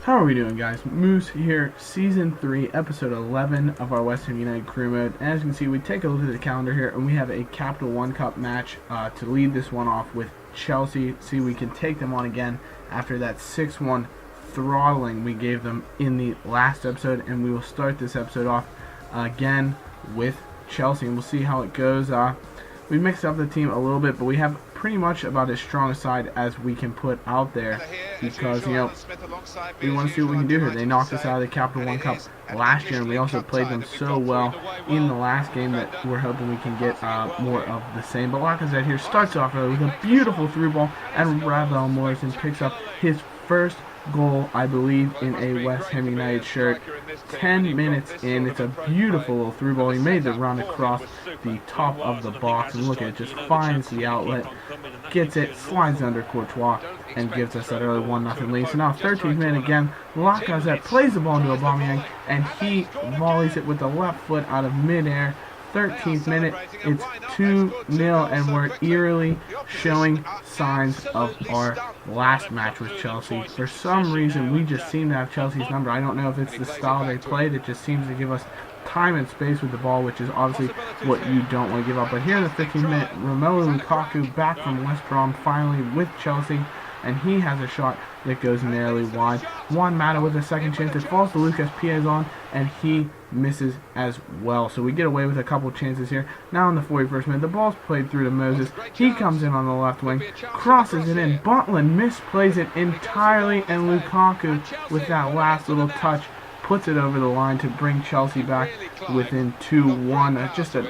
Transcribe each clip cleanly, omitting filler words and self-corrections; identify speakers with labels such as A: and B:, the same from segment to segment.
A: How are we doing, guys? Moose here, Season 3, Episode 11 of our West Ham United crew mode. As you can see, we take a look at the calendar here, and we have a Capital One Cup match to lead this one off with Chelsea. See, we can take them on again after that 6-1 throttling we gave them in the last episode, and we will start this episode off again with Chelsea, and we'll see how it goes. We mixed up the team a little bit, but we have pretty much about as strong a side as we can put out there because, you know, we want to see what we can do here. They knocked us out of the Capital One Cup last year, and we also played them so well in the last game that we're hoping we can get more of the same. But like I said, here starts off with a beautiful through ball, and Ravel Morrison picks up his first goal, I believe, in a West Ham United shirt. 10 minutes in, it's a beautiful little through ball. He made the run across the top of the box, and look at it, just finds the outlet, gets it, slides under Courtois, and gives us that early 1-0 lead. So now 13th minute again, Lacazette plays the ball into Aubameyang, and he volleys it with the left foot out of midair. 13th minute, it's 2-0, and we're eerily showing signs of our last match with Chelsea. For some reason, we just seem to have Chelsea's number. I don't know if it's the style they played. It just seems to give us time and space with the ball, which is obviously what you don't want to give up. But here in the 15th minute, Romelu Lukaku back from West Brom finally with Chelsea, and he has a shot that goes narrowly wide. Juan Mata with a second chance. It falls to Lucas Piazon, and he misses as well. So we get away with a couple chances here. Now in the 41st minute, the ball's played through to Moses. He comes in on the left wing, crosses it in. Butland misplays it entirely, and Lukaku, with that last little touch, puts it over the line to bring Chelsea back within 2-1. Just an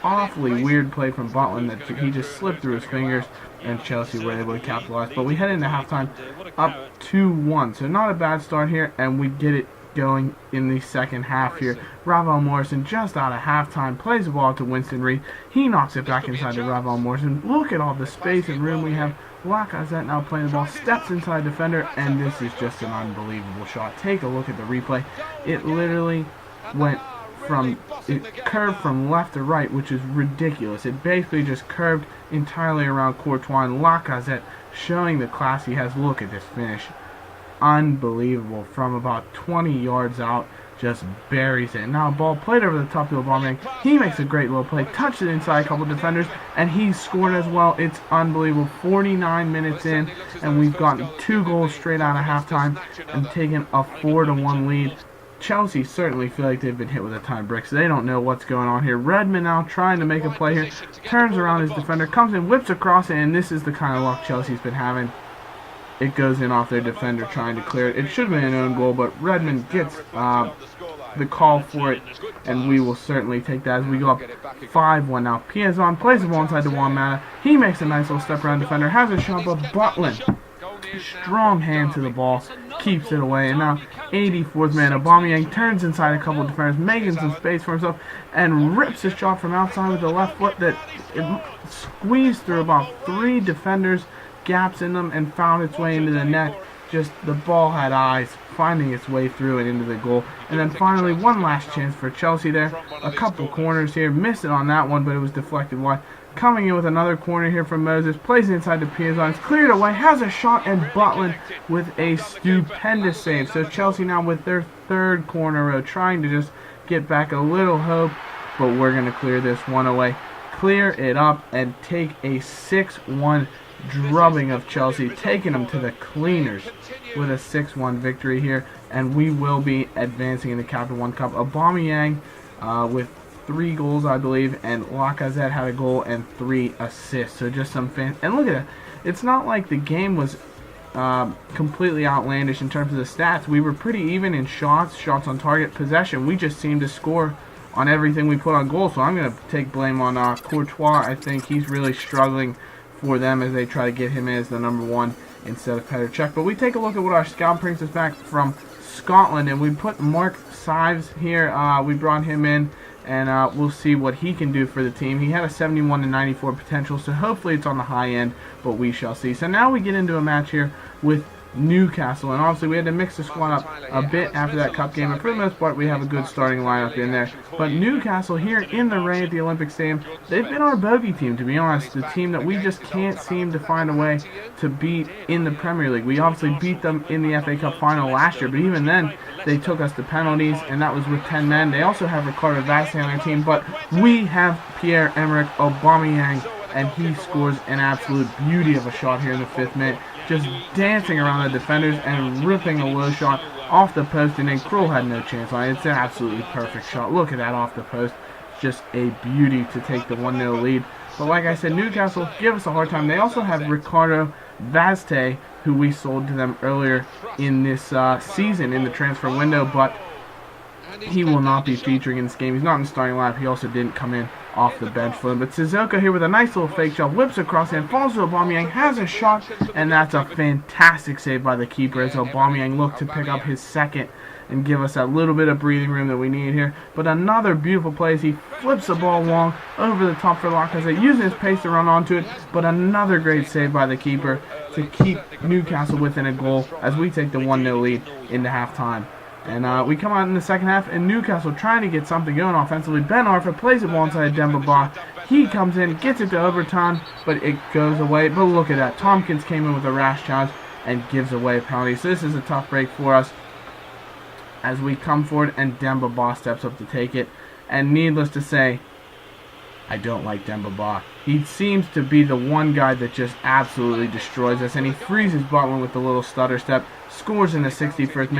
A: awfully weird play from Butland that he just slipped through his fingers, and Chelsea were able to capitalize. But we head into halftime up 2-1. So not a bad start here, and we get it going in the second half here. Ravel Morrison just out of halftime plays the ball to Winston Reid. He knocks it back inside to Ravel Morrison. Look at all the space and room we have. Lacazette now playing the ball, steps inside defender, and this is just an unbelievable shot. Take a look at the replay. It literally went it curved from left to right, which is ridiculous. It basically just curved entirely around Courtois, and Lacazette showing the class he has. Look at this finish. Unbelievable. From about 20 yards out, just buries it. Now a ball played over the top to Aubameyang. He makes a great little play, touched it inside a couple defenders, and he scored as well. It's unbelievable. 49 minutes in, and we've gotten 2 goals straight out of halftime and taken a 4-1 lead. Chelsea certainly feel like they've been hit with a time brick, so they don't know what's going on here. Redmond now trying to make a play here, turns around his defender, comes in, whips across it, and this is the kind of luck Chelsea's been having. It goes in off their defender trying to clear it. It should have been an own goal, but Redmond gets the call for it, and we will certainly take that as we go up 5-1 now. Piazon plays the ball inside to Juan Mata. He makes a nice little step around defender, has a shot, but Butland, strong hand to the ball, keeps it away. And now 84th minute, Aubameyang turns inside a couple of defenders, making some space for himself, and rips a shot from outside with the left foot that squeezed through about 3 defenders, gaps in them, and found its way into the net. Just the ball had eyes, finding its way through and into the goal. And then finally, one last chance for Chelsea there. A couple corners here, missed it on that one, but it was deflected wide. Coming in with another corner here from Moses, plays inside to Piazon, it's cleared away, has a shot, and Butland with a stupendous save. So Chelsea now with their 3rd corner row, trying to just get back a little hope, but we're going to clear this one away. Clear it up and take a 6-1 drubbing of Chelsea, taking them to the cleaners with a 6-1 victory here, and we will be advancing in the Capital One Cup. Aubameyang with 3 goals, I believe, and Lacazette had a goal and 3 assists. So just some fan. And look at it. It's not like the game was completely outlandish in terms of the stats. We were pretty even in shots on target, possession. We just seemed to score on everything we put on goal. So I'm going to take blame on Courtois. I think he's really struggling for them as they try to get him in as the number 1 instead of Petr Cech. But we take a look at what our scout brings us back from Scotland, and we put Mark Sives here. We brought him in, and we'll see what he can do for the team. He had a 71-94 potential, so hopefully it's on the high end, but we shall see. So now we get into a match here with Newcastle. And obviously we had to mix the squad up a bit after that cup game, and for the most part we have a good starting lineup in there. But Newcastle here in the rain at the Olympic Stadium, they've been our bogey team, to be honest, the team that we just can't seem to find a way to beat in the Premier League. We obviously beat them in the FA Cup final last year, but even then they took us to penalties, and that was with 10 men. They also have Ricardo Vaz on their team, but we have Pierre-Emerick Aubameyang, and he scores an absolute beauty of a shot here in the 5th minute, just dancing around the defenders and ripping a low shot off the post, and then Kroll had no chance on it. It's an absolutely perfect shot. Look at that off the post. Just a beauty to take the 1-0 lead. But like I said, Newcastle give us a hard time. They also have Ricardo Vaz, who we sold to them earlier in this season in the transfer window, but he will not be featuring in this game. He's not in the starting lineup. He also didn't come in off the bench for him. But Sissoko here with a nice little fake shot, whips across and falls to Aubameyang, has a shot, and that's a fantastic save by the keeper as Aubameyang looked to pick up his second and give us that little bit of breathing room that we need here. But another beautiful play as he flips the ball long over the top for Lacazette, using his pace to run onto it, but another great save by the keeper to keep Newcastle within a goal as we take the 1-0 lead into halftime. And we come out in the second half, and Newcastle trying to get something going offensively. Ben Arfa plays the ball inside Demba Ba. He comes in, gets it to overtime, but it goes away. But look at that. Tompkins came in with a rash challenge and gives away a penalty. So this is a tough break for us as we come forward, and Demba Ba steps up to take it. And needless to say, I don't like Demba Ba. He seems to be the one guy that just absolutely destroys us, and he freezes Butland with the little stutter step, scores in the 61st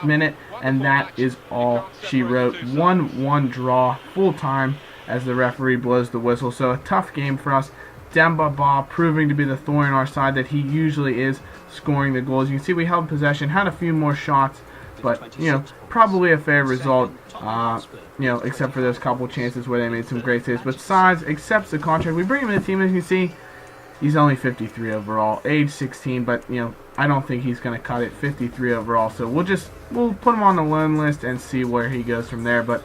A: minute, and that is all she wrote. 1-1 draw, full time, as the referee blows the whistle. So a tough game for us. Demba Ba proving to be the thorn in our side that he usually is, scoring the goals. You can see we held possession, had a few more shots, but, you know, probably a fair result, you know, except for those couple chances where they made some great saves. But Sides accepts the contract. We bring him in the team, as you can see. He's only 53 overall, age 16, but, you know, I don't think he's going to cut it. 53 overall, so we'll put him on the loan list and see where he goes from there, but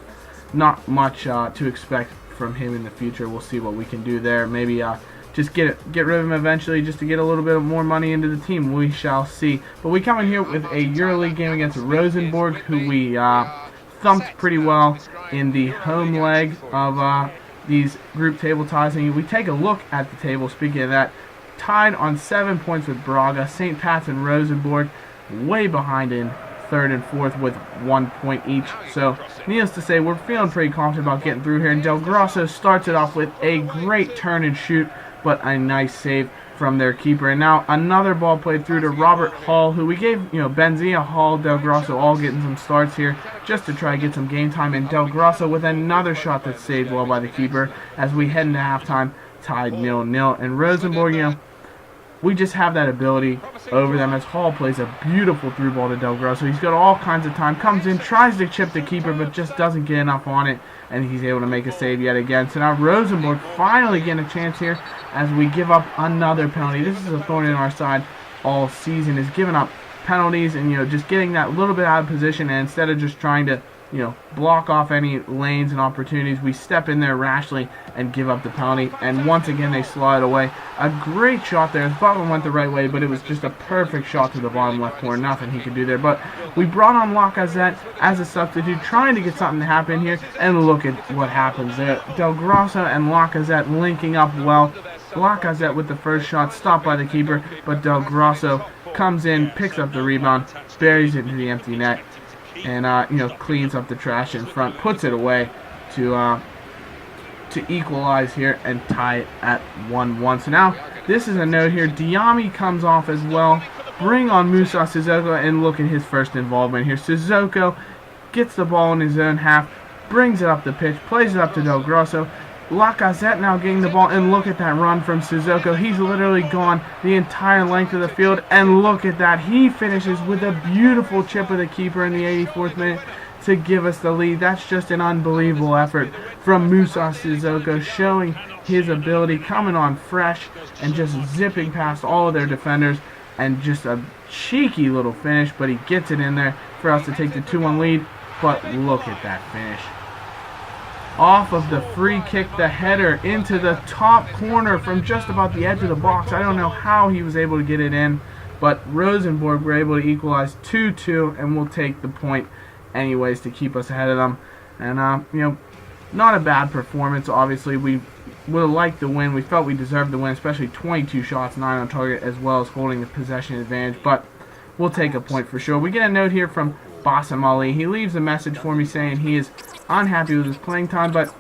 A: not much to expect from him in the future. We'll see what we can do there. Maybe just get rid of him eventually, just to get a little bit more money into the team. We shall see. But we come in here with a EuroLeague game against Rosenborg, who we thumped pretty well in the home leg of these group table ties. And we take a look at the table. Speaking of that, tied on 7 points with Braga, St. Pat's and Rosenborg, way behind in third and fourth with 1 point each. So needless to say, we're feeling pretty confident about getting through here. And Del Grosso starts it off with a great turn and shoot, but a nice save from their keeper. And now another ball played through to Robert Hall, who we gave, you know, Benzia, Hall, Del Grosso all getting some starts here just to try to get some game time. And Del Grosso with another shot that's saved well by the keeper as we head into halftime, tied 0-0. And Rosenborg, you know, we just have that ability over them as Hall plays a beautiful through ball to Del Grosso. He's got all kinds of time, comes in, tries to chip the keeper, but just doesn't get enough on it, and he's able to make a save yet again. So now Rosenborg finally getting a chance here as we give up another penalty. This is a thorn in our side all season, is giving up penalties and, you know, just getting that little bit out of position, and instead of just trying to, you know, block off any lanes and opportunities, we step in there rashly and give up the penalty. And once again, they slide it away. A great shot there. Butland went the right way, but it was just a perfect shot to the bottom left corner. Nothing he could do there. But we brought on Lacazette as a substitute, trying to get something to happen here. And look at what happens there. Del Grosso and Lacazette linking up well. Lacazette with the first shot, stopped by the keeper, but Del Grosso comes in, picks up the rebound, buries it into the empty net, and you know, cleans up the trash in front, puts it away to equalize here and tie it at 1-1. So now this is a note here. Diame comes off as well. Bring on Musa Sissoko, and look at his first involvement here. Sissoko gets the ball in his own half, brings it up the pitch, plays it up to Del Grosso. Lacazette now getting the ball, and look at that run from Sissoko. He's literally gone the entire length of the field, and look at that. He finishes with a beautiful chip of the keeper in the 84th minute to give us the lead. That's just an unbelievable effort from Musa Sissoko, showing his ability, coming on fresh and just zipping past all of their defenders, and just a cheeky little finish, but he gets it in there for us to take the 2-1 lead. But look at that finish. Off of the free kick, the header into the top corner from just about the edge of the box. I don't know how he was able to get it in, But Rosenborg were able to equalize 2-2, and we'll take the point anyways to keep us ahead of them. And, you know, not a bad performance. Obviously, we would have liked the win. We felt we deserved the win, especially 22 shots, 9 on target, as well as holding the possession advantage. But we'll take a point for sure. We get a note here from Bassam Ali. He leaves a message for me saying he is unhappy with his playing time, but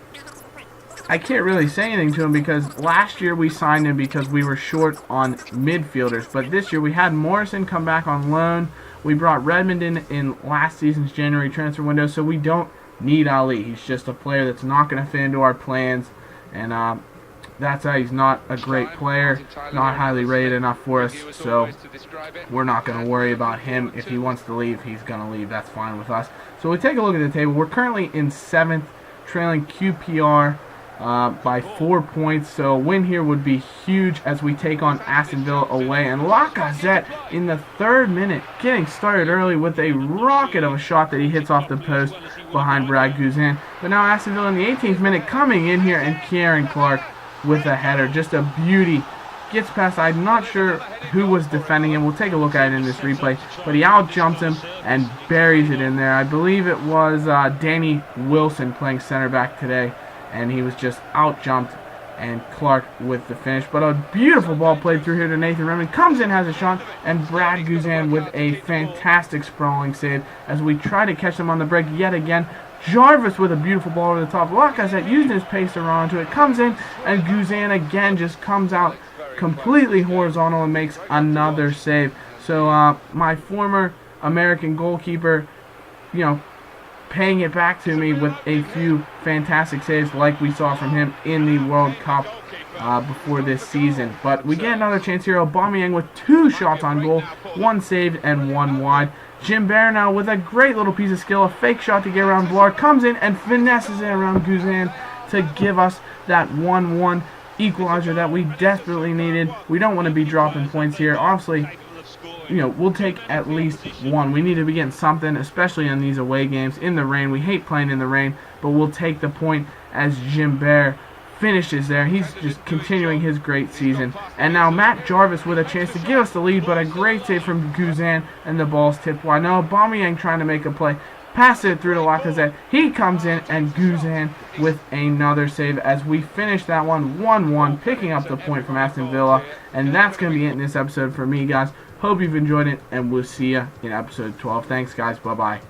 A: I can't really say anything to him because last year we signed him because we were short on midfielders. But this year we had Morrison come back on loan. We brought Redmond in last season's January transfer window, so we don't need Ali. He's just a player that's not going to fit into our plans, and that's how he's not a great player, not highly rated enough for us, so we're not going to worry about him. If he wants to leave, he's going to leave. That's fine with us. So we take a look at the table. We're currently in 7th, trailing QPR by 4 points, so a win here would be huge as we take on Aston Villa away. And Lacazette in the 3rd minute getting started early with a rocket of a shot that he hits off the post behind Brad Guzan. But now Aston Villa in the 18th minute coming in here, and Kieran Clark with a header, just a beauty. Gets past, I'm not sure who was defending him. We'll take a look at it in this replay, but he out-jumps him and buries it in there. I believe it was Danny Wilson playing center back today, and he was just out-jumped, and Clark with the finish. But a beautiful ball played through here to Nathan Redmond. Comes in, has a shot, and Brad Guzan with a fantastic sprawling save as we try to catch them on the break yet again. Jarvis with a beautiful ball over the top. Lacazette using his pace to run onto it. Comes in, and Guzan again just comes out completely horizontal and makes another save. So my former American goalkeeper, you know, paying it back to me with a few fantastic saves like we saw from him in the World Cup before this season. But we get another chance here. Aubameyang with 2 shots on goal, 1 saved and 1 wide. Jim Bear now with a great little piece of skill, a fake shot to get around Blar, comes in and finesses it around Guzan to give us that 1-1 equalizer that we desperately needed. We don't want to be dropping points here. Honestly, you know, we'll take at least 1. We need to be getting something, especially in these away games in the rain. We hate playing in the rain, but we'll take the point as Jim Bear finishes there. He's just continuing his great season. And now Matt Jarvis with a chance to give us the lead, but a great save from Guzan, and the ball's tipped wide. Now Aubameyang trying to make a play. Pass it through to Lacazette. He comes in, and Guzan with another save as we finish that one 1-1, picking up the point from Aston Villa. And that's going to be it in this episode for me, guys. Hope you've enjoyed it, and we'll see you in episode 12. Thanks, guys. Bye-bye.